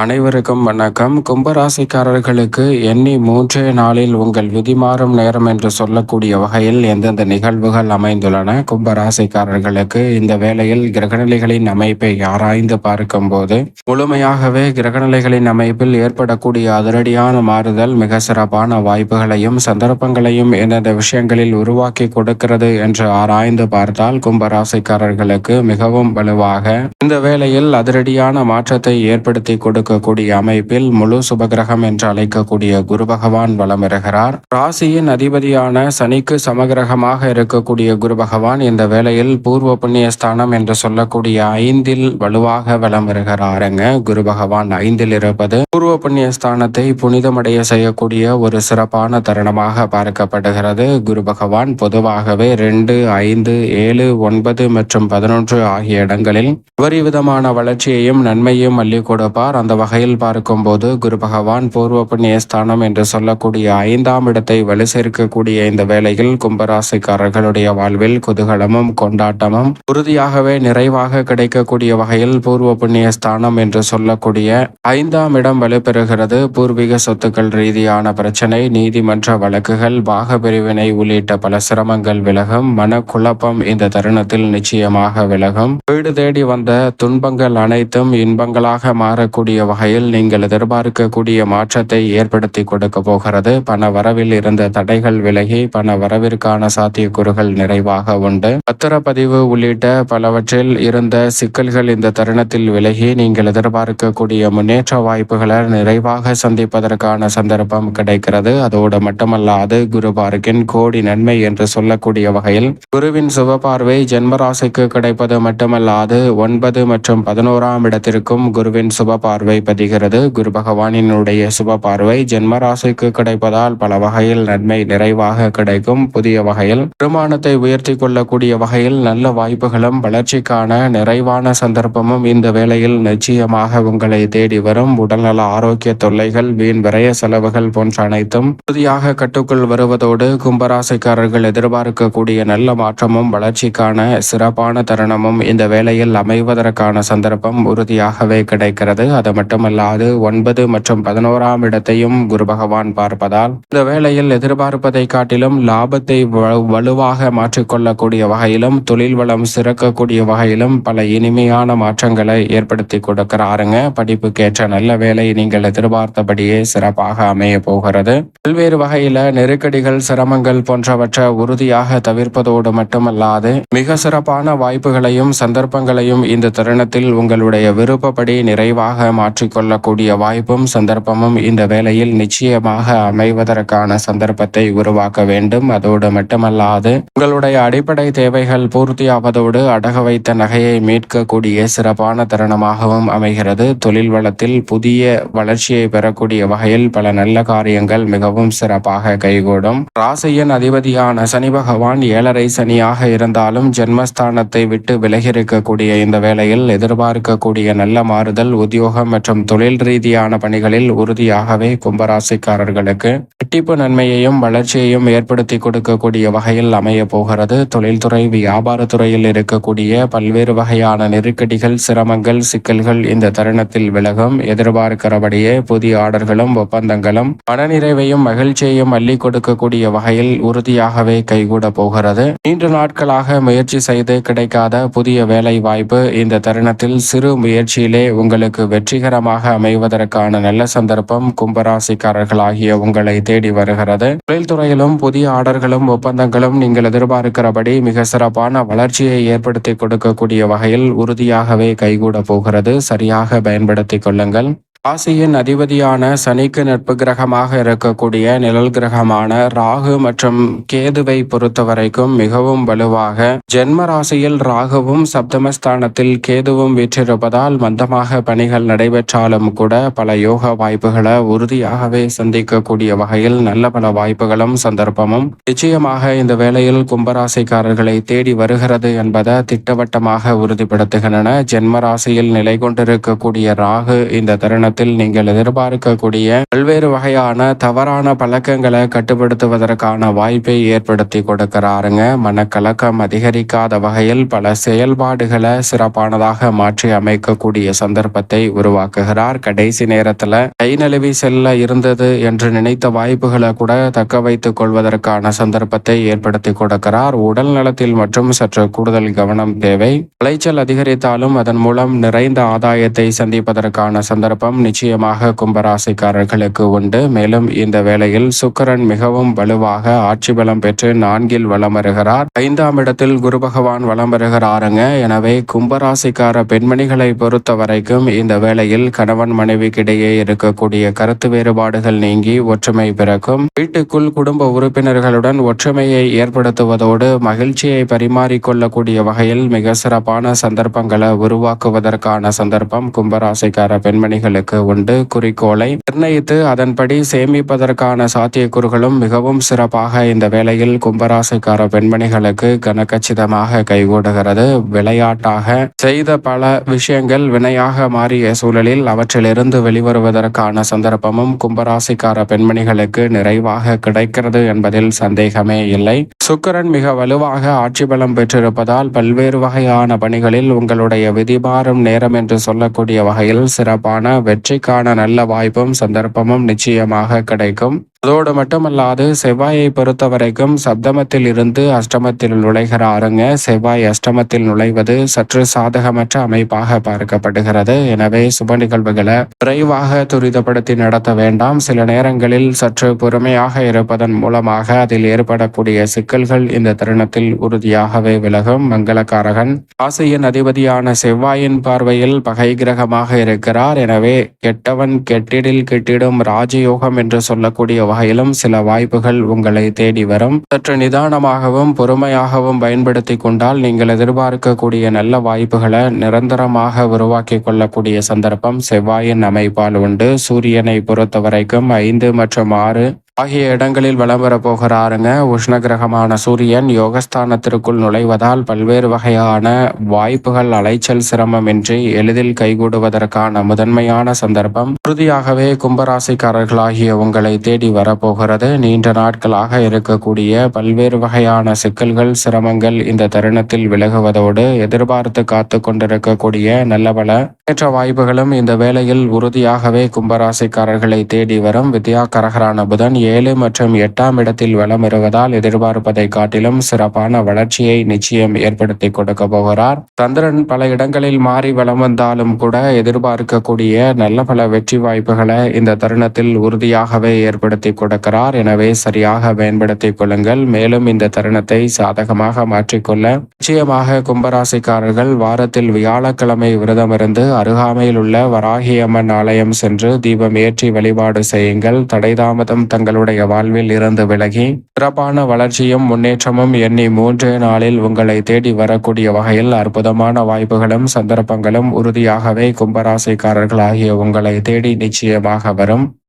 அனைவருக்கும் வணக்கம். கும்பராசிக்காரர்களுக்கு எண்ணி 3 நாளில் உங்கள் விதி மாறும் நேரம் என்று சொல்லக்கூடிய வகையில் எந்தெந்த நிகழ்வுகள் அமைந்துள்ளன. கும்பராசிக்காரர்களுக்கு இந்த வேளையில் கிரகநிலைகளின் அமைப்பை ஆராய்ந்து பார்க்கும்போது முழுமையாகவே கிரகநிலைகளின் அமைப்பில் ஏற்படக்கூடிய அதிரடியான மாறுதல் மிக சிறப்பான வாய்ப்புகளையும் சந்தர்ப்பங்களையும் எந்தெந்த விஷயங்களில் உருவாக்கி கொடுக்கிறது என்று ஆராய்ந்து பார்த்தால் கும்பராசிக்காரர்களுக்கு மிகவும் வலுவாக இந்த வேளையில் அதிரடியான மாற்றத்தை ஏற்படுத்தி கொடுக்கக்கூடிய அமைப்பில் முழு சுபகிரகம் என்று அழைக்கக்கூடிய குரு பகவான் வலம் வருகிறார். ராசியின் அதிபதியான சனிக்கு சமகிரகமாக இருக்கக்கூடிய குரு பகவான் இந்த வேளையில் பூர்வ புண்ணிய ஸ்தானம் என்று சொல்லக்கூடிய 5 வலுவாக வலம் வருகிறாருங்க. குரு பகவான் 5 இருப்பது பூர்வ புண்ணிய ஸ்தானத்தை புனிதமடைய செய்யக்கூடிய ஒரு சிறப்பான தருணமாக பார்க்கப்படுகிறது. குரு பகவான் பொதுவாகவே 2, 5, 7, 9 மற்றும் 11 ஆகிய இடங்களில் விதமான வளர்ச்சியையும் நன்மையும் அள்ளி கொடுப்பார். அந்த வகையில் பார்க்கும்போது குரு பகவான் பூர்வ புண்ணிய ஸ்தானம் என்று சொல்லக்கூடிய 5ஆம் இடத்தை வலு சேர்க்கக்கூடிய இந்த வேளையில் கும்பராசிக்காரர்களுடைய வாழ்வில் குதூகலமும் கொண்டாட்டமும் உறுதியாகவே நிறைவாக கிடைக்கக்கூடிய வகையில் பூர்வ புண்ணிய ஸ்தானம் என்று சொல்லக்கூடிய 5ஆம் இடம் வலுப்பெறுகிறது. பூர்வீக சொத்துக்கள் ரீதியான பிரச்சனை, நீதிமன்ற வழக்குகள், பாக பிரிவினை உள்ளிட்ட பல சிரமங்கள் விலகும். மனக்குழப்பம் இந்த தருணத்தில் நிச்சயமாக விலகும். வீடு தேடி வந்த துன்பங்கள் அனைத்தும் இன்பங்களாக மாறக்கூடிய வகையில் நீங்கள் எதிர்பார்க்கக்கூடிய மாற்றத்தை ஏற்படுத்தி கொடுக்க போகிறது. பண வரவில் இருந்த தடைகள் விலகி பண வரவிற்கான சாத்தியக்கூறுகள் நிறைவாக உண்டு. பத்திரப்பதிவு உள்ளிட்ட பலவற்றில் இருந்த சிக்கல்கள் இந்த தருணத்தில் விலகி நீங்கள் எதிர்பார்க்கக்கூடிய முன்னேற்ற வாய்ப்புகளை நிறைவாக சந்திப்பதற்கான சந்தர்ப்பம் கிடைக்கிறது. அதோடு மட்டுமல்லாது குரு பார்க்கின் கோடி நன்மை என்று சொல்லக்கூடிய வகையில் குருவின் சுப பார்வை ஜென்மராசிக்கு கிடைப்பது மட்டுமல்லாது 9 மற்றும் 11ஆம் இடத்திற்கும் குருவின் சுப பார்வை பதிகிறது. குரு பகவானினுடைய சுப பார்வை ஜென்மராசிக்கு கிடைப்பதால் பல வகையில் நன்மை நிறைவாக கிடைக்கும். புதிய வகையில் வருமானத்தை உயர்த்தி கொள்ளக்கூடிய வகையில் நல்ல வாய்ப்புகளும் வளர்ச்சிக்கான நிறைவான சந்தர்ப்பமும் இந்த வேளையில் நிச்சயமாக உங்களை தேடி வரும். உடல்நல ஆரோக்கிய தொல்லைகள், வீண் விரய செலவுகள் போன்ற அனைத்தும் உறுதியாக கட்டுக்குள் வருவதோடு கும்பராசிக்காரர்கள் எதிர்பார்க்கக்கூடிய நல்ல மாற்றமும் வளர்ச்சிக்கான சிறப்பான தருணமும் இந்த வேளையில் அமைவதற்கான சந்தர்ப்பம் உறுதியாகவே கிடைக்கிறது. அது மட்டுமல்லாது 9 மற்றும் 11ஆம் இடத்தையும் குரு பகவான் பார்ப்பதால் இந்த வேளையில் எதிர்பார்ப்பதை காட்டிலும் லாபத்தை வலுவாக மாற்றிக்கொள்ளக்கூடிய வகையிலும் தொழில் வளம் சிறக்கக்கூடிய வகையிலும் பல இனிமையான மாற்றங்களை ஏற்படுத்தி கொடுக்கிறாருங்க. படிப்புக்கேற்ற நல்ல வேலை நீங்கள் எதிர்பார்த்தபடியே சிறப்பாக அமைய போகிறது. பல்வேறு வகையில நெருக்கடிகள், சிரமங்கள் போன்றவற்றை உறுதியாக தவிர்ப்பதோடு மட்டுமல்லாது மிக சிறப்பான வாய்ப்புகளையும் சந்தர்ப்பங்களையும் இந்த தருணத்தில் உங்களுடைய விருப்பப்படி நிறைவாக மாற்றிக்கொள்ளக்கூடிய வாய்ப்பும் சந்தர்ப்பமும் இந்த வேளையில் நிச்சயமாக அமைவதற்கான சந்தர்ப்பத்தை உருவாக்க வேண்டும். அதோடு மட்டுமல்லாது உங்களுடைய அடிப்படை தேவைகள் பூர்த்தியாவதோடு அடக வைத்த நகையை மீட்கக்கூடிய சிறப்பான தருணமாகவும் அமைகிறது. தொழில் வளத்தில் புதிய வளர்ச்சியை பெறக்கூடிய வகையில் பல நல்ல காரியங்கள் மிகவும் சிறப்பாக கைகூடும். ராசியின் அதிபதியான சனி பகவான் 7.5 சனியாக இருந்தாலும் ஜென்மஸ்தானத்தை விட்டு விலகியிருக்கக்கூடிய இந்த வேளையில் எதிர்பார்க்கக்கூடிய நல்ல மாறுதல் உத்தியோகம் மற்றும் தொழில் ரீதியான பணிகளில் உறுதியாகவே கும்பராசிக்காரர்களுக்கு இரட்டிப்பு நன்மையையும் வளர்ச்சியையும் ஏற்படுத்தி கொடுக்கக்கூடிய வகையில் அமைய போகிறது. தொழில்துறை, வியாபாரத்துறையில் இருக்கக்கூடிய பல்வேறு வகையான நெருக்கடிகள், சிரமங்கள், சிக்கல்கள் இந்த தருணத்தில் விலகும். எதிர்பார்க்கிறபடியே புதிய ஆர்டர்களும் ஒப்பந்தங்களும் மனநிறைவையும் மகிழ்ச்சியையும் அள்ளி கொடுக்கக்கூடிய வகையில் உறுதியாகவே கைகூட போகிறது. நீண்ட நாட்களாக முயற்சி செய்து கிடைக்காத புதிய வேலை வாய்ப்பு இந்த தருணத்தில் சிறு முயற்சியிலே உங்களுக்கு வெற்றிகரமாக அமைவதற்கான நல்ல சந்தர்ப்பம் கும்பராசிக்காரர்களாகிய உங்களை தேடி வருகிறது. தொழில்துறையிலும் புதிய ஆர்டர்களும் ஒப்பந்தங்களும் நீங்கள் எதிர்பார்க்கிறபடி மிக சிறப்பான வளர்ச்சியை ஏற்படுத்தி கொடுக்கக்கூடிய வகையில் உறுதியாகவே கைகூட போகிறது. சரியாக பயன்படுத்திக் கொள்ளுங்கள். ராசியின் அதிபதியான சனிக்கு நட்பு கிரகமாக இருக்கக்கூடிய நிழல் கிரகமான ராகு மற்றும் கேதுவை பொறுத்தவரைக்கும் மிகவும் வலுவாக ஜென்ம ராசியில் ராகுவும் சப்தமஸ்தானத்தில் கேதுவும் வீற்றிருப்பதால் மந்தமாக பணிகள் நடைபெற்றாலும் கூட பல யோக வாய்ப்புகளை உறுதியாகவே சந்திக்கக்கூடிய வகையில் நல்ல பல வாய்ப்புகளும் சந்தர்ப்பமும் நிச்சயமாக இந்த வேளையில் கும்பராசிக்காரர்களை தேடி வருகிறது என்பதை திட்டவட்டமாக உறுதிப்படுத்துகின்றன. ஜென்ம ராசியில் நிலை கொண்டிருக்கக்கூடிய ராகு இந்த தருணத்தில் தருணத்தில் நீங்கள் எதிர்பார்க்கக்கூடிய பல்வேறு வகையான தவறான பழக்கங்களை கட்டுப்படுத்துவதற்கான வாய்ப்பை ஏற்படுத்தி கொடுக்கிறாருங்க. மனக்கலக்கம் அதிகரிக்காத வகையில் பல செயல்பாடுகளை சிறப்பானதாக மாற்றி அமைக்கக்கூடிய சந்தர்ப்பத்தை உருவாக்குகிறார். கடைசி நேரத்துல கை நழுவி செல்ல இருந்தது என்று நினைத்த வாய்ப்புகளை கூட தக்க வைத்துக் கொள்வதற்கான சந்தர்ப்பத்தை ஏற்படுத்தி கொடுக்கிறார். உடல் நலத்தில் மற்றும் சற்று கூடுதல் கவனம் தேவை. விளைச்சல் அதிகரித்தாலும் அதன் மூலம் நிறைந்த ஆதாயத்தை சந்திப்பதற்கான சந்தர்ப்பம் நிச்சயமாக கும்பராசிக்காரர்களுக்கு உண்டு. மேலும் இந்த வேளையில் சுக்கிரன் மிகவும் வலுவாக ஆட்சி பலம் பெற்று 4 வலம் வருகிறார். 5ஆம் இடத்தில் குரு பகவான் வலம் வருகிறாருங்க. எனவே கும்பராசிக்கார பெண்மணிகளை பொறுத்த வரைக்கும் இந்த வேளையில் கணவன் மனைவிக்கிடையே இருக்கக்கூடிய கருத்து வேறுபாடுகள் நீங்கி ஒற்றுமை பிறக்கும். வீட்டுக்குள் குடும்ப உறுப்பினர்களுடன் ஒற்றுமையை ஏற்படுத்துவதோடு மகிழ்ச்சியை பரிமாறிக்கொள்ளக்கூடிய வகையில் மிக சிறப்பான சந்தர்ப்பங்களை உருவாக்குவதற்கான சந்தர்ப்பம் கும்பராசிக்கார பெண்மணிகளுக்கு உண்டு. குறிக்கோளை நிர்ணயித்து அதன்படி சேமிப்பதற்கான சாத்தியக்கூறுகளும் மிகவும் சிறப்பாக இந்த வேளையில் கும்பராசிக்கார பெண்மணிகளுக்கு கனகச்சிதமாக கைகூடுகிறது. விளையாட்டாக செய்த பல விஷயங்கள் வினையாக மாறிய சூழலில் அவற்றிலிருந்து வெளிவருவதற்கான சந்தர்ப்பமும் கும்பராசிக்கார பெண்மணிகளுக்கு நிறைவாக கிடைக்கிறது என்பதில் சந்தேகமே இல்லை. சுக்கிரன் மிக வலுவாக ஆட்சி பலம் பெற்றிருப்பதால் பல்வேறு வகையான பணிகளில் உங்களுடைய விதிமாறும் நேரம் என்று சொல்லக்கூடிய வகையில் சிறப்பான வெற்றிக்கான நல்ல வாய்ப்பும் சந்தர்ப்பமும் நிச்சயமாக கிடைக்கும். அதோடு மட்டுமல்லாது செவ்வாயை பொறுத்த வரைக்கும் சப்தமத்தில் இருந்து அஷ்டமத்தில் நுழைகிறாருங்க. செவ்வாய் அஷ்டமத்தில் நுழைவது சற்று சாதகமற்ற அமைப்பாக பார்க்கப்படுகிறது. எனவே சுப நிகழ்வுகளை விரைவாக துரிதப்படுத்தி நடத்த வேண்டாம். சில நேரங்களில் சற்று பொறுமையாக இருப்பதன் மூலமாக அதில் ஏற்படக்கூடிய சிக்கல்கள் இந்த தருணத்தில் உறுதியாகவே விலகும். மங்களகாரகன் ராசியின் அதிபதியான செவ்வாயின் பார்வையில் பகை கிரகமாக இருக்கிறார். எனவே கெட்டவன் கெட்டிடில் கெட்டிடும் ராஜயோகம் என்று சொல்லக்கூடிய வகையிலும் சில வாய்ப்புகள் உங்களை தேடி வரும். சற்று நிதானமாகவும் பொறுமையாகவும் பயன்படுத்தி கொண்டால் நீங்கள் எதிர்பார்க்கக்கூடிய நல்ல வாய்ப்புகளை நிரந்தரமாக உருவாக்கி கொள்ளக்கூடிய சந்தர்ப்பம் செவ்வாயின் அமைப்பால் உண்டு. சூரியனை பொறுத்த வரைக்கும் 5 மற்றும் 6 ஆகிய இடங்களில் வலம் வரப்போகிறாருங்க. உஷ்ண கிரகமான சூரியன் யோகஸ்தானத்திற்குள் நுழைவதால் பல்வேறு வகையான வாய்ப்புகள் அலைச்சல் சிரமமின்றி எளிதில் கைகூடுவதற்கான முதன்மையான சந்தர்ப்பம் உறுதியாகவே கும்பராசிக்காரர்களாகிய உங்களை தேடி வரப்போகிறது. நீண்ட நாட்களாக இருக்கக்கூடிய பல்வேறு வகையான சிக்கல்கள் சிரமங்கள் இந்த தருணத்தில் விலகுவதோடு எதிர்பார்த்து காத்து கொண்டிருக்கக்கூடிய நல்ல பல ஏற்ற வாய்ப்புகளும் இந்த வேளையில் உறுதியாகவே கும்பராசிக்காரர்களை தேடி வரும். வித்யாகரகரான புதன் 7 மற்றும் 8ஆம் இடத்தில் வலம் வருவதால் எதிர்பார்ப்பதை காட்டிலும் சிறப்பான வளர்ச்சியை நிச்சயம் ஏற்படுத்தி கொடுக்க போகிறார். சந்திரன் பல இடங்களில் மாறி வலம் வந்தாலும் கூட எதிர்பார்க்கக்கூடிய நல்ல பல வெற்றி வாய்ப்புகளை இந்த தருணத்தில் உறுதியாகவே ஏற்படுத்தி கொடுக்கிறார். எனவே சரியாக பயன்படுத்திக் கொள்ளுங்கள். மேலும் இந்த தருணத்தை சாதகமாக மாற்றிக்கொள்ள நிச்சயமாக கும்பராசிக்காரர்கள் வாரத்தில் வியாழக்கிழமை விரதமிருந்து அருகாமையில் உள்ள வராகியம்மன் ஆலயம் சென்று தீபம் ஏற்றி வழிபாடு செய்யுங்கள். தடைதாமதம் தங்களுடைய வாழ்வில் இருந்து விலகி சிறப்பான வளர்ச்சியும் முன்னேற்றமும் எண்ணி 3 நாளில் உங்களை தேடி வரக்கூடிய வகையில் அற்புதமான வாய்ப்புகளும் சந்தர்ப்பங்களும் உறுதியாகவே கும்பராசிக்காரர்கள் ஆகிய உங்களை தேடி நிச்சயமாக வரும்.